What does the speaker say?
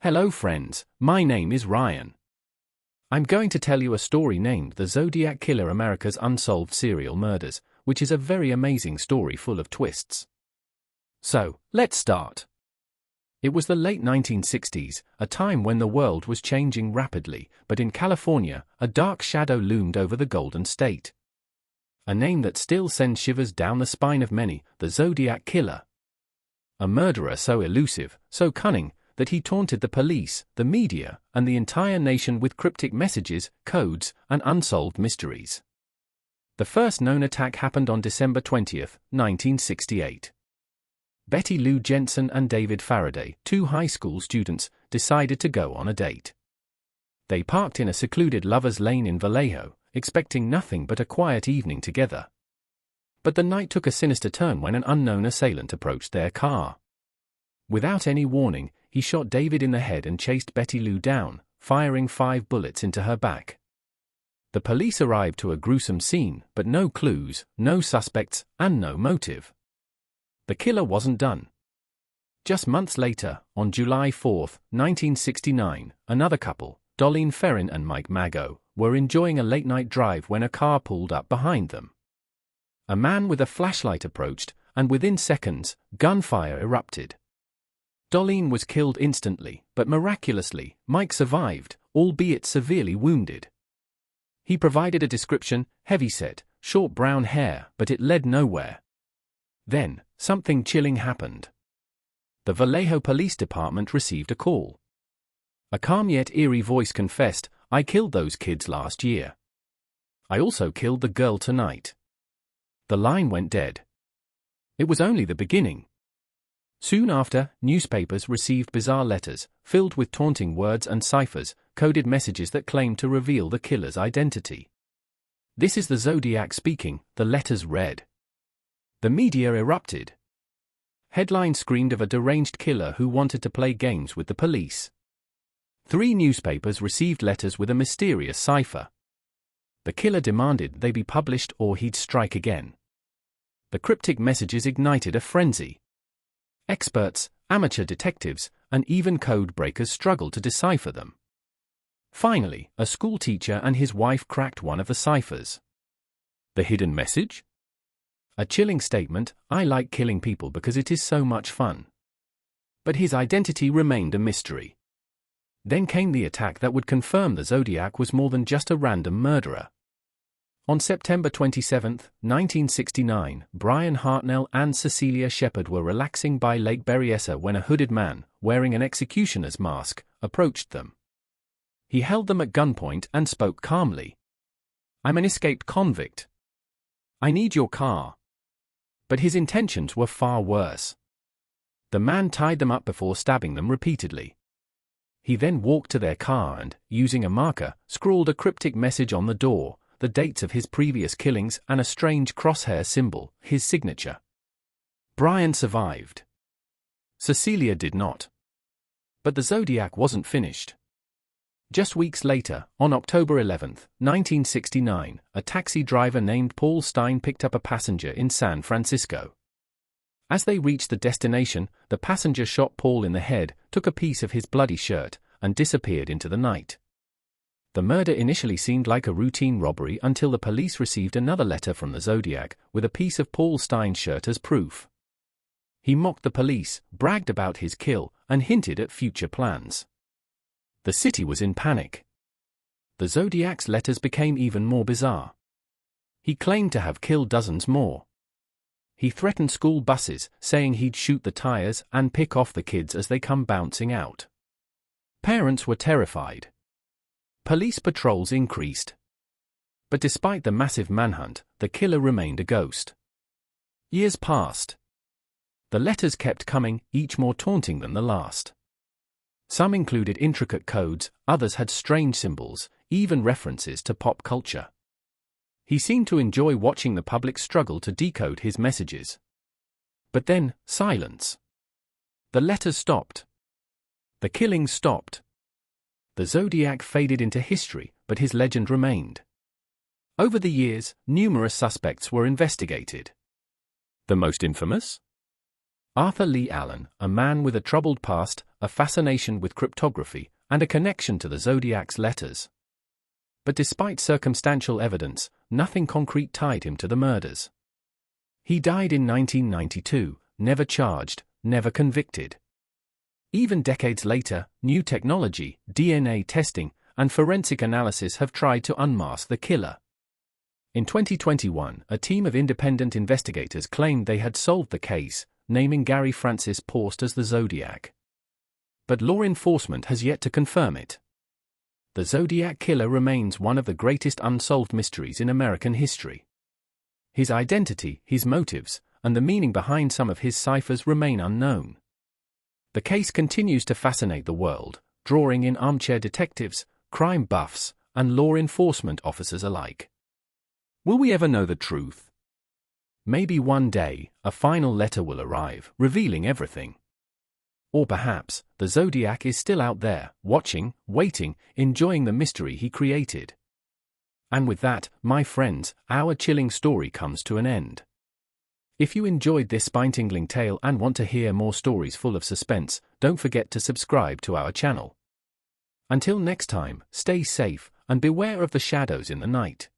Hello friends, my name is Ryan. I'm going to tell you a story named The Zodiac Killer: America's Unsolved Serial Murders, which is a very amazing story full of twists. So, let's start. It was the late 1960s, a time when the world was changing rapidly, but in California, a dark shadow loomed over the Golden State. A name that still sends shivers down the spine of many, the Zodiac Killer. A murderer so elusive, so cunning, that he taunted the police, the media, and the entire nation with cryptic messages, codes, and unsolved mysteries. The first known attack happened on December 20, 1968. Betty Lou Jensen and David Faraday, two high school students, decided to go on a date. They parked in a secluded lover's lane in Vallejo, expecting nothing but a quiet evening together. But the night took a sinister turn when an unknown assailant approached their car. Without any warning, he shot David in the head and chased Betty Lou down, firing 5 bullets into her back. The police arrived to a gruesome scene, but no clues, no suspects, and no motive. The killer wasn't done. Just months later, on July 4, 1969, another couple, Dolleen Ferrin and Mike Mago, were enjoying a late-night drive when a car pulled up behind them. A man with a flashlight approached, and within seconds, gunfire erupted. Dolleen was killed instantly, but miraculously, Mike survived, albeit severely wounded. He provided a description: heavy-set, short brown hair, but it led nowhere. Then, something chilling happened. The Vallejo Police Department received a call. A calm yet eerie voice confessed, "I killed those kids last year. I also killed the girl tonight." The line went dead. It was only the beginning. Soon after, newspapers received bizarre letters, filled with taunting words and ciphers, coded messages that claimed to reveal the killer's identity. "This is the Zodiac speaking," the letters read. The media erupted. Headlines screamed of a deranged killer who wanted to play games with the police. 3 newspapers received letters with a mysterious cipher. The killer demanded they be published or he'd strike again. The cryptic messages ignited a frenzy. Experts, amateur detectives, and even code breakers struggled to decipher them. Finally, a schoolteacher and his wife cracked one of the ciphers. The hidden message? A chilling statement: "I like killing people because it is so much fun." But his identity remained a mystery. Then came the attack that would confirm the Zodiac was more than just a random murderer. On September 27, 1969, Brian Hartnell and Cecilia Shepard were relaxing by Lake Berryessa when a hooded man, wearing an executioner's mask, approached them. He held them at gunpoint and spoke calmly. "I'm an escaped convict. I need your car." But his intentions were far worse. The man tied them up before stabbing them repeatedly. He then walked to their car and, using a marker, scrawled a cryptic message on the door, the dates of his previous killings, and a strange crosshair symbol, his signature. Brian survived. Cecilia did not. But the Zodiac wasn't finished. Just weeks later, on October 11, 1969, a taxi driver named Paul Stein picked up a passenger in San Francisco. As they reached the destination, the passenger shot Paul in the head, took a piece of his bloody shirt, and disappeared into the night. The murder initially seemed like a routine robbery until the police received another letter from the Zodiac, with a piece of Paul Stein's shirt as proof. He mocked the police, bragged about his kill, and hinted at future plans. The city was in panic. The Zodiac's letters became even more bizarre. He claimed to have killed dozens more. He threatened school buses, saying he'd shoot the tires and pick off the kids as they come bouncing out. Parents were terrified. Police patrols increased. But despite the massive manhunt, the killer remained a ghost. Years passed. The letters kept coming, each more taunting than the last. Some included intricate codes, others had strange symbols, even references to pop culture. He seemed to enjoy watching the public struggle to decode his messages. But then, silence. The letters stopped. The killings stopped. The Zodiac faded into history, but his legend remained. Over the years, numerous suspects were investigated. The most infamous? Arthur Lee Allen, a man with a troubled past, a fascination with cryptography, and a connection to the Zodiac's letters. But despite circumstantial evidence, nothing concrete tied him to the murders. He died in 1992, never charged, never convicted. Even decades later, new technology, DNA testing, and forensic analysis have tried to unmask the killer. In 2021, a team of independent investigators claimed they had solved the case, naming Gary Francis Porst as the Zodiac. But law enforcement has yet to confirm it. The Zodiac Killer remains one of the greatest unsolved mysteries in American history. His identity, his motives, and the meaning behind some of his ciphers remain unknown. The case continues to fascinate the world, drawing in armchair detectives, crime buffs, and law enforcement officers alike. Will we ever know the truth? Maybe one day, a final letter will arrive, revealing everything. Or perhaps, the Zodiac is still out there, watching, waiting, enjoying the mystery he created. And with that, my friends, our chilling story comes to an end. If you enjoyed this spine-tingling tale and want to hear more stories full of suspense, don't forget to subscribe to our channel. Until next time, stay safe, and beware of the shadows in the night.